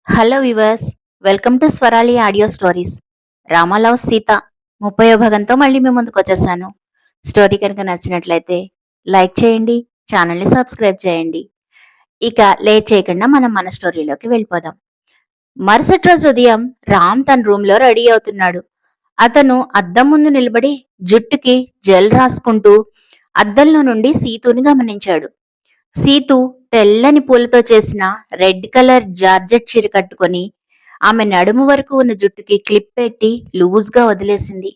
Hello viewers, welcome to Swarali audio stories. Rama loves Sita 30వ భాగంతో మళ్ళీ మీ ముందుకు వచ్చేసాను. స్టోరీ కనుక నచ్చినట్లయితే లైక్ చేయండి, ఛానల్ని సబ్స్క్రైబ్ చేయండి. ఇక లేట్ చేయకుండా మనం మన స్టోరీలోకి వెళ్ళిపోదాం. మరుసటి రోజు ఉదయం రామ్ తన రూమ్లో రెడీ అవుతున్నాడు. అతను అద్దం ముందు నిలబడి జుట్టుకి జెల్ రాసుకుంటూ అద్దంలో నుండి సీతుని గమనించాడు. సీతు తెల్లని పూలతో చేసిన రెడ్ కలర్ జార్జెట్ చీర కట్టుకొని ఆమె నడుము వరకు ఉన్న జుట్టుకి క్లిప్ పెట్టి లూజ్గా వదిలేసింది.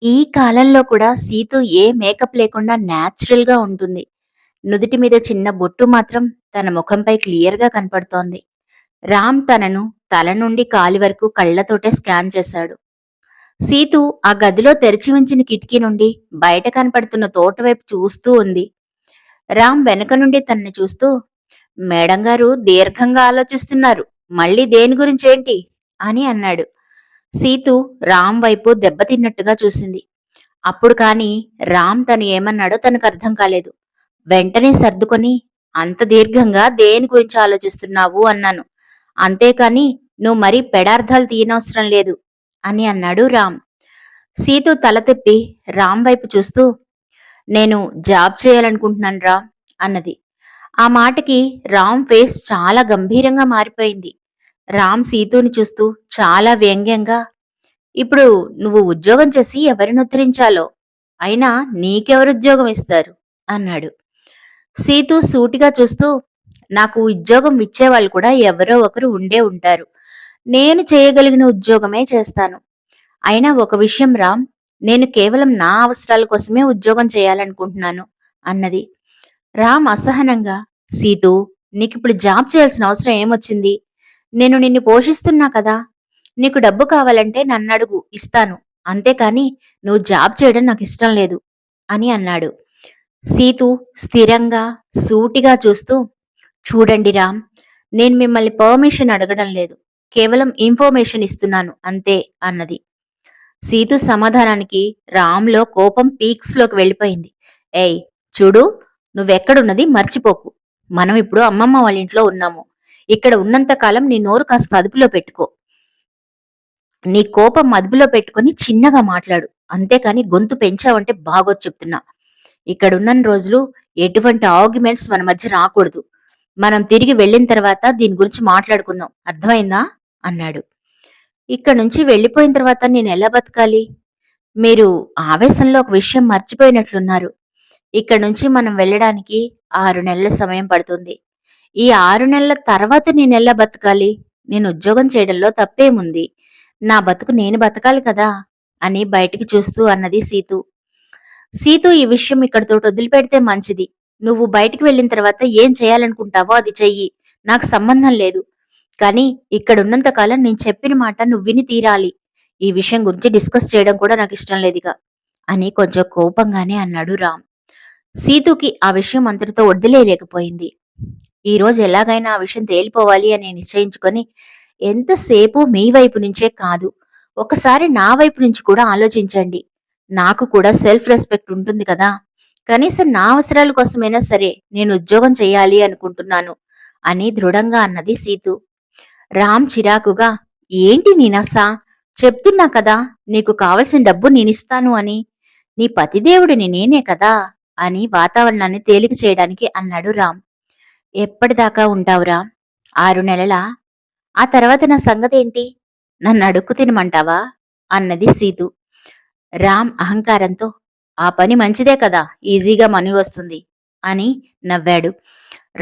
ఈ కాలంలో కూడా సీతు ఏ మేకప్ లేకుండా న్యాచురల్ గా ఉంటుంది. నుదిటి మీద చిన్న బొట్టు మాత్రం తన ముఖంపై క్లియర్గా కనపడుతోంది. రామ్ తనను తల నుండి కాలి వరకు కళ్లతోటే స్కాన్ చేశాడు. సీతు ఆ గదిలో తెరిచి ఉంచిన కిటికీ నుండి బయట కనపడుతున్న తోట వైపు చూస్తూ ఉంది. రామ్ వెనక నుండి తనని చూస్తూ, మేడం గారు దీర్ఘంగా ఆలోచిస్తున్నారు. మళ్ళీ దేని గురించేంటి అని అన్నాడు. సీతు రామ్ వైపు దెబ్బతిన్నట్టుగా చూసింది. అప్పుడు కాని రామ్ తను ఏమన్నాడో తనకు అర్థం కాలేదు. వెంటనే సర్దుకొని, అంత దీర్ఘంగా దేని గురించి ఆలోచిస్తున్నావు అన్నాను. అంతేకాని నువ్వు మరీ పెడార్థాలు తీయనవసరం లేదు అని అన్నాడు రామ్. సీతు తల తిప్పి రామ్ వైపు చూస్తూ, నేను జాబ్ చేయాలనుకుంటున్నాను రా అన్నది. ఆ మాటకి రామ్ ఫేస్ చాలా గంభీరంగా మారిపోయింది. రామ్ సీతుని చూస్తూ చాలా వ్యంగ్యంగా, ఇప్పుడు నువ్వు ఉద్యోగం చేసి ఎవరిని ఉద్ధరించాలో, అయినా నీకెవరు ఉద్యోగం ఇస్తారు అన్నాడు. సీతు సూటిగా చూస్తూ, నాకు ఉద్యోగం ఇచ్చేవాళ్ళు కూడా ఎవరో ఒకరు ఉండే ఉంటారు. నేను చేయగలిగిన ఉద్యోగమే చేస్తాను. అయినా ఒక విషయం రామ్, నేను కేవలం నా అవసరాల కోసమే ఉద్యోగం చేయాలనుకుంటున్నాను అన్నది. రామ్ అసహనంగా, సీతూ, నీకిప్పుడు జాబ్ చేయాల్సిన అవసరం ఏమొచ్చింది? నేను నిన్ను పోషిస్తున్నా కదా. నీకు డబ్బు కావాలంటే నన్నడుగు, ఇస్తాను. అంతేకాని నువ్వు జాబ్ చేయడం నాకు ఇష్టం లేదు అని అన్నాడు. సీతు స్థిరంగా సూటిగా చూస్తూ, చూడండి రామ్, నేను మిమ్మల్ని పర్మిషన్ అడగడం లేదు. కేవలం ఇన్ఫర్మేషన్ ఇస్తున్నాను అంతే అన్నది. సీతు సమాధానానికి రామ్లో కోపం పీక్స్లోకి వెళ్ళిపోయింది. ఏయ్ చూడు, నువ్వెక్కడున్నది మర్చిపోకు. మనం ఇప్పుడు అమ్మమ్మ వాళ్ళ ఇంట్లో ఉన్నాము. ఇక్కడ ఉన్నంత కాలం నీ నోరు కాస్త అదుపులో పెట్టుకో. నీ కోపం అదుపులో పెట్టుకుని చిన్నగా మాట్లాడు. అంతేకాని గొంతు పెంచావంటే బాగోదు చెప్తున్నా. ఇక్కడున్న రోజులు ఎటువంటి ఆర్గ్యుమెంట్స్ మన మధ్య రాకూడదు. మనం తిరిగి వెళ్ళిన తర్వాత దీని గురించి మాట్లాడుకుందాం, అర్థమైందా అన్నాడు. ఇక్కడ నుంచి వెళ్ళిపోయిన తర్వాత నేను ఎలా బతకాలి? మీరు ఆవేశంలో ఒక విషయం మర్చిపోయినట్లున్నారు. ఇక్కడ నుంచి మనం వెళ్ళడానికి 6 నెలల సమయం పడుతుంది. ఈ 6 నెలల తర్వాత నేనెలా బతకాలి? నేను ఉద్యోగం చేయడంలో తప్పేముంది? నా బతుకు నేను బతకాలి కదా అని బయటికి చూస్తూ అన్నది సీతు. సీతు ఈ విషయం ఇక్కడితోటి వదిలిపెడితే మంచిది. నువ్వు బయటికి వెళ్ళిన తర్వాత ఏం చేయాలనుకుంటావో అది చెయ్యి. నాకు సంబంధం లేదు. కానీ ఇక్కడున్నంత కాలం నేను చెప్పిన మాట నువ్వు విని తీరాలి. ఈ విషయం గురించి డిస్కస్ చేయడం కూడా నాకు ఇష్టం లేదిక అని కొంచెం కోపంగానే అన్నాడు రామ్. సీతుకి ఆ విషయం అంతటితో వదిలేయలేకపోయింది. ఈ రోజు ఎలాగైనా ఆ విషయం తేలిపోవాలి అని నిశ్చయించుకొని, ఎంతసేపు మీ వైపు నుంచే కాదు, ఒకసారి నా వైపు నుంచి కూడా ఆలోచించండి. నాకు కూడా సెల్ఫ్ రెస్పెక్ట్ ఉంటుంది కదా. కనీసం నా అవసరాల కోసమైనా సరే నేను ఉద్యోగం చెయ్యాలి అనుకుంటున్నాను అని దృఢంగా అన్నది సీతు. రామ్ చిరాకుగా, ఏంటి నీ నస? చెప్తున్నా కదా, నీకు కావలసిన డబ్బు నేనిస్తాను అని. నీ పతిదేవుడిని నేనే కదా అని వాతావరణాన్ని తేలిక చేయడానికి అన్నాడు రామ్. ఎప్పటిదాకా ఉంటావురా? 6 నెలలా? ఆ తర్వాత నా సంగతేంటి? నన్ను అడుక్కు తినమంటావా అన్నది సీతు. రామ్ అహంకారంతో, ఆ పని మంచిదే కదా, ఈజీగా మనీ వస్తుంది అని నవ్వాడు.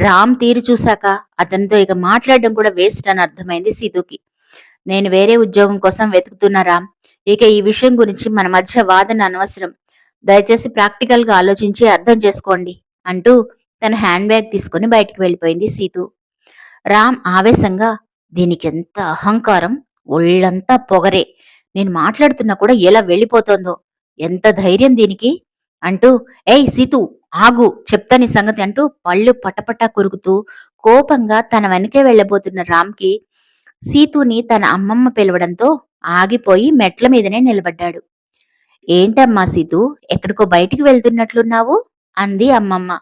రామ్ తీరు చూశాక అతనితో ఇక మాట్లాడడం కూడా వేస్ట్ అని అర్థమైంది సీతుకి. నేను వేరే ఉద్యోగం కోసం వెతుకుతున్నా రామ్. ఇక ఈ విషయం గురించి మన మధ్య వాదన అనవసరం. దయచేసి ప్రాక్టికల్ గా ఆలోచించి అర్థం చేసుకోండి అంటూ తన హ్యాండ్ బ్యాగ్ తీసుకుని బయటికి వెళ్ళిపోయింది సీతు. రామ్ ఆవేశంగా, దీనికెంత అహంకారం, ఒళ్ళంతా పొగరే. నేను మాట్లాడుతున్నా కూడా ఎలా వెళ్ళిపోతోందో, ఎంత ధైర్యం దీనికి అంటూ, ఏయ్ సీతు, ఆగు, చెప్తా నీ సంగతి అంటూ పళ్ళు పటపటా కొరుకుతూ కోపంగా తన వెనకే వెళ్లబోతున్న రామ్కి సీతుని తన అమ్మమ్మ పిలవడంతో ఆగిపోయి మెట్ల మీదనే నిలబడ్డాడు. ఏంటమ్మా సీతు, ఎక్కడికో బయటికి వెళ్తున్నట్లున్నావు అంది అమ్మమ్మ.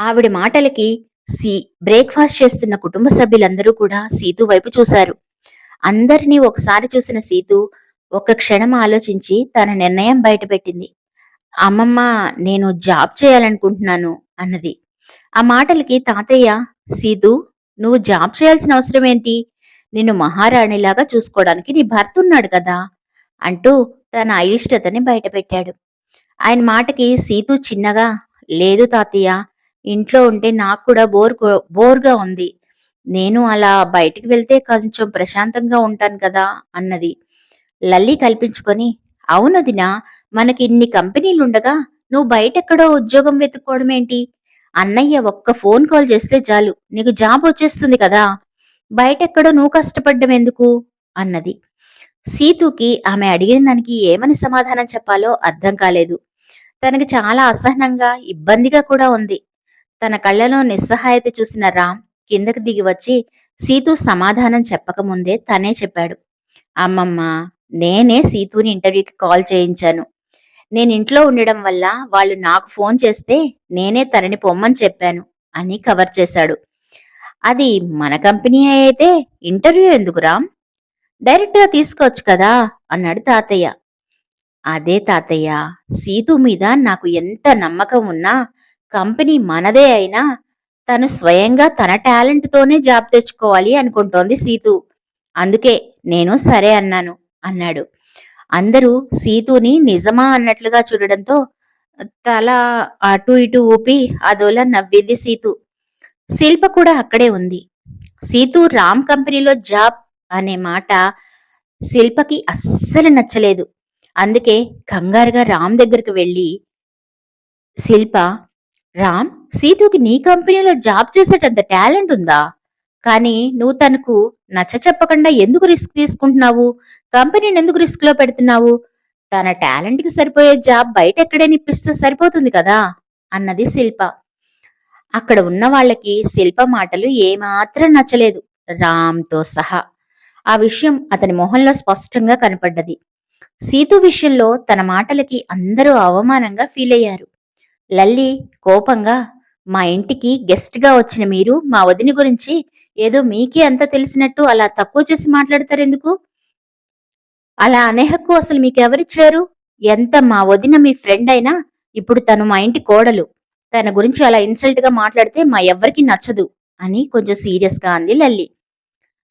ఆవిడ మాటలకి సీ బ్రేక్‌ఫాస్ట్ చేస్తున్న కుటుంబ సభ్యులందరూ కూడా సీతు వైపు చూశారు. అందరినీ ఒకసారి చూసిన సీతు ఒక్క క్షణం ఆలోచించి తన నిర్ణయం బయటపెట్టింది. "అమ్మమ్మ, నేను జాబ్ చేయాలనుకుంటున్నాను" అన్నది. ఆ మాటలకి తాతయ్య, "సీతూ, నువ్వు జాబ్ చేయాల్సిన అవసరమేంటి? నిన్ను మహారాణిలాగా చూసుకోవడానికి నీ భర్తున్నాడు కదా!" అంటూ తన అయిష్టతని బయటపెట్టాడు. ఆయన మాటకి సీతు చిన్నగా, "లేదు తాతయ్య, ఇంట్లో ఉంటే నాకు కూడా బోర్‌గా ఉంది. నేను అలా బయటికి వెళ్తే కొంచెం ప్రశాంతంగా ఉంటాను కదా!" అన్నది. లల్లి కల్పించుకొని, "అవునొదినా, మనకిన్ని కంపెనీలుండగా నువ్వు బయటెక్కడో ఉద్యోగం వెతుక్కోవడమేంటి? అన్నయ్య ఒక్క ఫోన్ కాల్ చేస్తే చాలు నీకు జాబొచ్చేస్తుంది కదా! బయటెక్కడో నువ్వు కష్టపడ్డమెందుకు?" అన్నది. సీతూకి ఆమె అడిగిన దానికి ఏమని సమాధానం చెప్పాలో అర్థం కాలేదు. తనకి చాలా అసహనంగా, ఇబ్బందిగా కూడా ఉంది. తన కళ్ళలో నిస్సహాయత చూసిన రామ్ కిందకి దిగి వచ్చి సీతూ సమాధానం చెప్పకముందే తనే చెప్పాడు. "అమ్మమ్మ, నేనే సీతూని ఇంటర్వ్యూకి కాల్ చేయించాను. నేనింట్లో ఉండడం వల్ల వాళ్ళు నాకు ఫోన్ చేస్తే నేనే తనని పొమ్మని చెప్పాను" అని కవర్ చేశాడు. "అది మన కంపెనీ అయితే ఇంటర్వ్యూ ఎందుకు రామ్? డైరెక్ట్‌గా తీసుకోవచ్చు కదా!" అన్నాడు తాతయ్య. "అదే తాతయ్య, సీతు మీద నాకు ఎంత నమ్మకం ఉన్నా కంపెనీ మనదే అయినా తను స్వయంగా తన టాలెంట్‌తోనే జాబ్ తెచ్చుకోవాలి అనుకుంటోంది సీతు. అందుకే నేను సరే అన్నాను" అన్నాడు. అందరూ సీతుని నిజమా అన్నట్లుగా చూడడంతో తల అటూ ఇటూ ఊపి అదోలా నవ్వింది సీతు. శిల్ప కూడా అక్కడే ఉంది. సీతు రామ్ కంపెనీలో జాబ్ అనే మాట శిల్పకి అస్సలు నచ్చలేదు. అందుకే కంగారుగా రామ్ దగ్గరికి వెళ్ళి, "శిల్ప, రామ్ సీతుకి నీ కంపెనీలో జాబ్ చేసేటంత టాలెంట్ ఉందా? కానీ నువ్వు తనకు నచ్చచెప్పకుండా ఎందుకు రిస్క్ తీసుకుంటున్నావు? కంపెనీని ఎందుకు రిస్క్‌లో పెడుతున్నావు? తన టాలెంట్‌కి సరిపోయే జాబ్ బయటెక్కడైనా ఇప్పిస్తే సరిపోతుంది కదా!" అన్నది శిల్ప. అక్కడ ఉన్న వాళ్ళకి శిల్ప మాటలు ఏమాత్రం నచ్చలేదు, రామ్‌తో సహా. ఆ విషయం అతని మొహంలో స్పష్టంగా కనపడ్డది. సీతు విషయంలో తన మాటలకి అందరూ అవమానంగా ఫీలయ్యారు. లల్లి కోపంగా, "మా ఇంటికి గెస్ట్‌గా వచ్చిన మీరు మా వదిన గురించి ఏదో మీకే అంతా తెలిసినట్టు అలా తక్కువ చేసి మాట్లాడతారెందుకు? అలా అనే హక్కు అసలు మీకెవరిచ్చారు? ఎంత మా వదిన మీ ఫ్రెండ్ అయినా ఇప్పుడు తను మా ఇంటి కోడలు. తన గురించి అలా ఇన్సల్ట్‌గా మాట్లాడితే మా ఎవ్వరికీ నచ్చదు" అని కొంచెం సీరియస్‌గా అంది లల్లి.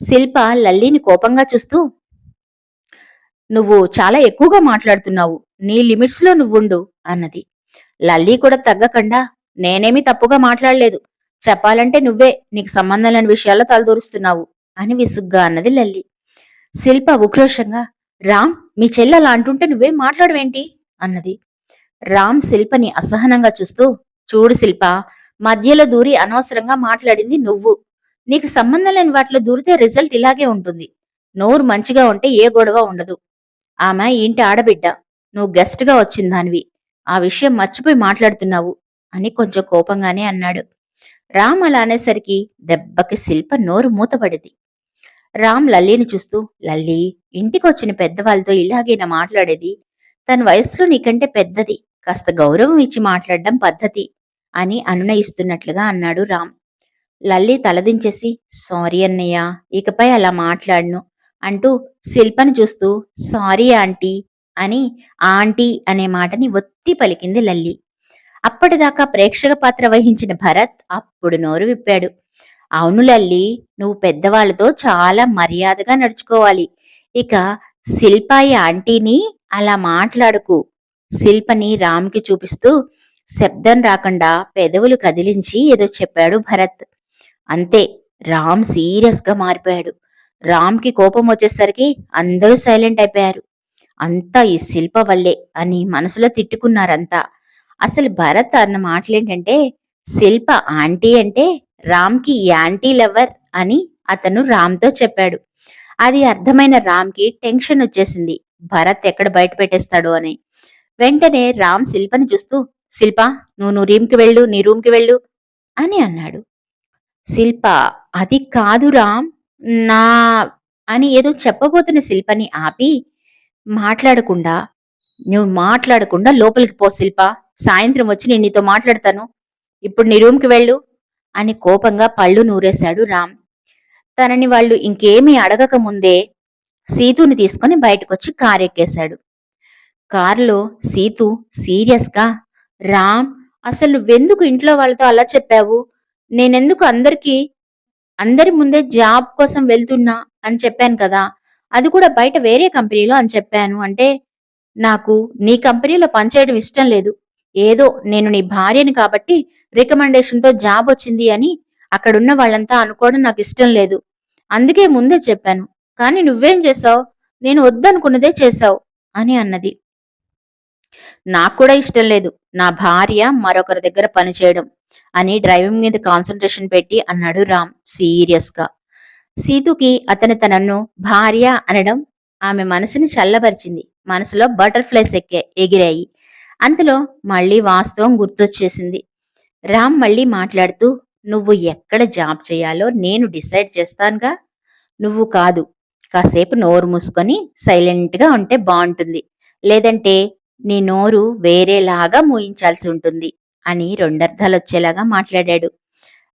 శిల్ప లల్లిని కోపంగా చూస్తూ, "నువ్వు చాలా ఎక్కువగా మాట్లాడుతున్నావు. నీ లిమిట్స్‌లో నువ్వుండు" అన్నది. లల్లి కూడా తగ్గకుండా, "నేనేమీ తప్పుగా మాట్లాడలేదు. చెప్పాలంటే నువ్వే నీకు సంబంధం లేని విషయాల్లో తలదూరుస్తున్నావు" అని విసుగ్గా అన్నది లల్లి. శిల్ప ఉక్రోషంగా, "రామ్, మీ చెల్లి అలా అంటుంటే నువ్వేం మాట్లాడవేంటి?" అన్నది. రామ్ శిల్పని అసహనంగా చూస్తూ, "చూడు శిల్ప, మధ్యలో దూరి అనవసరంగా మాట్లాడింది నువ్వు. నీకు సంబంధం లేని వాటిలో దూరితే రిజల్ట్ ఇలాగే ఉంటుంది. నోరు మంచిగా ఉంటే ఏ గొడవ ఉండదు. ఆమె ఈ ఇంటి ఆడబిడ్డ. నువ్వు గెస్ట్‌గా వచ్చిందానివి. ఆ విషయం మర్చిపోయి మాట్లాడుతున్నావు" అని కొంచెం కోపంగానే అన్నాడు. రామ్ అలా అనేసరికి దెబ్బకి శిల్ప నోరు మూతపడింది. రామ్ లల్లిని చూస్తూ, "లల్లీ, ఇంటికొచ్చిన పెద్దవాళ్ళతో ఇలాగేనా మాట్లాడేది? తన వయసులో నీకంటే పెద్దది. కాస్త గౌరవం ఇచ్చి మాట్లాడడం పద్ధతి" అని అనునయిస్తున్నట్లుగా అన్నాడు రామ్. లల్లి తలదించేసి, "సారీ అన్నయ్య, ఇకపై అలా మాట్లాడను" అంటూ శిల్పని చూస్తూ, "సారీ ఆంటీ" అని ఆంటీ అనే మాటని ఒత్తి పలికింది లల్లి. అప్పటిదాకా ప్రేక్షక పాత్ర వహించిన భరత్ అప్పుడు నోరు విప్పాడు. "అవును లల్లి, నువ్వు పెద్దవాళ్ళతో చాలా మర్యాదగా నడుచుకోవాలి. ఇక శిల్పాయి ఆంటీని అలా మాట్లాడకు" శిల్పని రామ్‌కి చూపిస్తూ శబ్దం రాకుండా పెదవులు కదిలించి ఏదో చెప్పాడు భరత్. అంతే, రామ్ సీరియస్‌గా మారిపోయాడు. రామ్‌కి కోపం వచ్చేసరికి అందరూ సైలెంట్ అయిపోయారు. అంతా ఈ శిల్ప వల్లే అని మనసులో తిట్టుకున్నారంతా. అసలు భరత్ అన్న మాటలేంటంటే, శిల్ప ఆంటీ అంటే రామ్‌కి యాంటీ లవర్ అని అతను రామ్‌తో చెప్పాడు. అది అర్థమైన రామ్‌కి టెన్షన్ వచ్చేసింది. భరత్ ఎక్కడ బయట పెట్టేస్తాడో అని. వెంటనే రామ్ శిల్పని చూస్తూ, "శిల్ప, నీ రూమ్‌కి వెళ్ళు" అని అన్నాడు. శిల్ప, "అది కాదు రామ్, నా" అని ఏదో చెప్పబోతున్న శిల్పని ఆపి, మాట్లాడకుండా "నువ్వు మాట్లాడకుండా లోపలికి పో శిల్ప. సాయంత్రం వచ్చి నేను నీతో మాట్లాడతాను. ఇప్పుడు నీ రూమ్‌కి వెళ్ళు" అని కోపంగా పళ్ళు నూరేశాడు రామ్. తనని వాళ్ళు ఇంకేమీ అడగక ముందే సీతుని తీసుకుని బయటకొచ్చి కారెక్కేశాడు. కారులో సీతు సీరియస్‌గా, రామ్, అసలు నువ్వెందుకు ఇంట్లో వాళ్ళతో అలా చెప్పావు? నేనెందుకు అందరి ముందే జాబ్ కోసం వెళ్తున్నా అని చెప్పాను కదా! అది కూడా బయట వేరే కంపెనీలో అని చెప్పాను అంటే, నాకు నీ కంపెనీలో పనిచేయడం ఇష్టం లేదు. ఏదో నేను నీ భార్యని కాబట్టి రికమెండేషన్‌తో జాబొచ్చింది అని అక్కడున్న వాళ్ళంతా అనుకోవడం నాకిష్టం లేదు. అందుకే ముందే చెప్పాను. కానీ నువ్వేం చేశావు? నేను వద్దనుకున్నదే చేశావు అని అన్నది. నాకు కూడా ఇష్టం లేదు నా భార్య మరొకరి దగ్గర పనిచేయడం అని డ్రైవింగ్ మీద కాన్సంట్రేషన్ పెట్టి అన్నాడు రామ్ సీరియస్‌గా. సీతుకి అతను తనను భార్య అనడం ఆమె మనసుని చల్లబరిచింది. మనసులో బటర్‌ఫ్లైస్ ఎగిరాయి. అంతలో మళ్ళీ వాస్తవం గుర్తొచ్చేసింది. రామ్ మళ్ళీ మాట్లాడుతూ, "నువ్వు ఎక్కడ జాబ్ చేయాలో నేను డిసైడ్ చేస్తానుగా. నువ్వు కాదు. కాసేపు నోరు మూసుకొని సైలెంట్‌గా ఉంటే బావుంటుంది. లేదంటే నీ నోరు వేరేలాగా మూయించాల్సి ఉంటుంది" అని రెండర్థాలొచ్చేలాగా మాట్లాడాడు.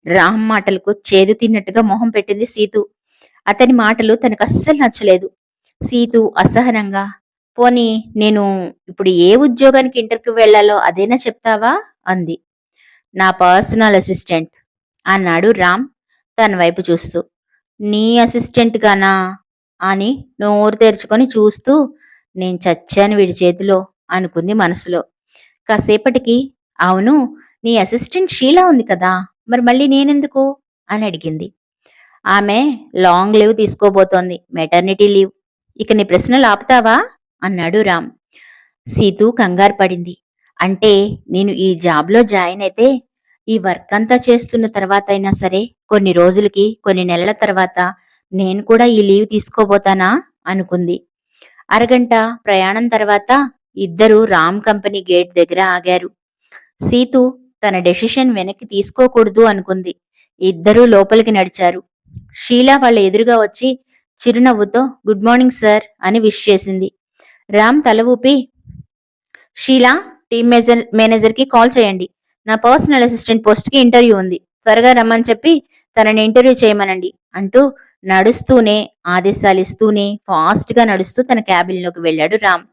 రామ్ మాటలకు చేదు తిన్నట్టుగా మొహం పెట్టింది సీతు. అతని మాటలు తనకస్సలు నచ్చలేదు. సీతు అసహనంగా, "పోనీ నేను ఇప్పుడు ఏ ఉద్యోగానికి ఇంటర్వ్యూకి వెళ్ళాలో అదేనా చెప్తావా?" అంది. "నా పర్సనల్ అసిస్టెంట్" అన్నాడు రామ్ తన వైపు చూస్తూ. "నీ అసిస్టెంట్‌గానా?" అని నోరు తెరుచుకొని చూస్తూ, "నేను చచ్చాను వీడి చేతిలో" అనుకుంది మనసులో. కాసేపటికి, "అవును, నీ అసిస్టెంట్ షీలా ఉంది కదా! మరి మళ్ళీ నేనెందుకు?" అని అడిగింది. "ఆమె లాంగ్ లీవ్ తీసుకోబోతోంది. Maternity leave. ఇక నీ ప్రశ్నలు ఆపుతావా?" అన్నాడు రామ్. సీతు కంగారు పడింది. "అంటే నేను ఈ జాబ్‌లో జాయిన్ అయితే, ఈ వర్క్ అంతా చేస్తున్న తర్వాతైనా సరే, కొన్ని రోజులకి, కొన్ని నెలల తర్వాత నేను కూడా ఈ లీవ్ తీసుకోబోతానా?" అనుకుంది. అరగంట ప్రయాణం తర్వాత ఇద్దరూ రామ్ కంపెనీ గేట్ దగ్గర ఆగారు. సీతు తన డెసిషన్ వెనక్కి తీసుకోకూడదు అనుకుంది. ఇద్దరూ లోపలికి నడిచారు. షీలా వాళ్ళ ఎదురుగా వచ్చి చిరునవ్వుతో "గుడ్ మార్నింగ్ సార్" అని విష్ చేసింది. రామ్ తల ఊపి, "షీలా, టీమ్ మేనేజర్కి కాల్ చేయండి. నా పర్సనల్ అసిస్టెంట్ పోస్ట్కి ఇంటర్వ్యూ ఉంది. త్వరగా రమ్మని చెప్పి తనని ఇంటర్వ్యూ చేయమనండి" అంటూ నడుస్తూనే, ఆదేశాలిస్తూనే ఫాస్ట్‌గా నడుస్తూ తన క్యాబిన్‌లోకి వెళ్ళాడు రామ్.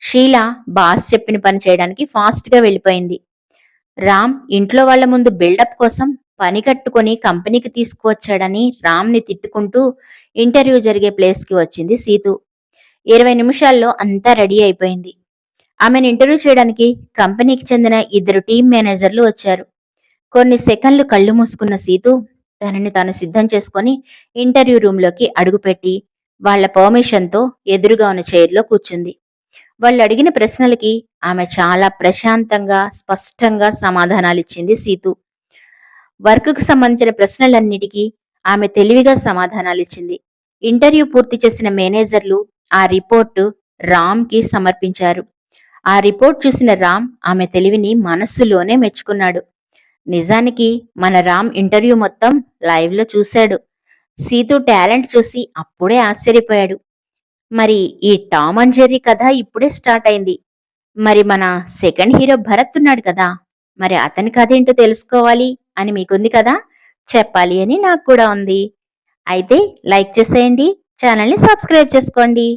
షీలా బాస్ చెప్పిన పని చేయడానికి ఫాస్ట్‌గా వెళ్ళిపోయింది. రామ్ ఇంట్లో వాళ్ళ ముందు బిల్డప్ కోసం పని కట్టుకొని కంపెనీకి తీసుకువచ్చాడని రామ్‌ని తిట్టుకుంటూ ఇంటర్వ్యూ జరిగే ప్లేస్‌కి వచ్చింది సీతు. 20 నిమిషాల్లో అంతా రెడీ అయిపోయింది. ఆమెను ఇంటర్వ్యూ చేయడానికి కంపెనీకి చెందిన ఇద్దరు టీమ్ మేనేజర్లు వచ్చారు. కొన్ని సెకన్లు కళ్ళు మూసుకున్న సీతు తనని తాను సిద్ధం చేసుకొని ఇంటర్వ్యూ రూంలోకి అడుగుపెట్టి వాళ్ల పర్మిషన్‌తో ఎదురుగా ఉన్న చైర్‌లో కూర్చుంది. వాళ్ళు అడిగిన ప్రశ్నలకి ఆమె చాలా ప్రశాంతంగా, స్పష్టంగా సమాధానాలిచ్చింది సీతు. వర్క్‌కు సంబంధించిన ప్రశ్నలన్నిటికీ ఆమె తెలివిగా సమాధానాలిచ్చింది. ఇంటర్వ్యూ పూర్తి చేసిన మేనేజర్లు ఆ రిపోర్టు రామ్‌కి సమర్పించారు. ఆ రిపోర్ట్ చూసిన రామ్ ఆమె తెలివిని మనస్సులోనే మెచ్చుకున్నాడు. నిజానికి మన రామ్ ఇంటర్వ్యూ మొత్తం లైవ్‌లో చూశాడు. సీతు టాలెంట్ చూసి అప్పుడే ఆశ్చర్యపోయాడు. మరి ఈ టామ్ అండ్ జెర్రీ కథ ఇప్పుడే స్టార్ట్ అయింది. మరి మన సెకండ్ హీరో భరత్ ఉన్నాడు కదా! మరి అతని కథేంటో తెలుసుకోవాలి అని మీకుంది కదా! చెప్పాలి అని నాకు కూడా ఉంది. అయితే లైక్ చేసేయండి. ఛానల్‌ని సబ్స్క్రైబ్ చేసుకోండి.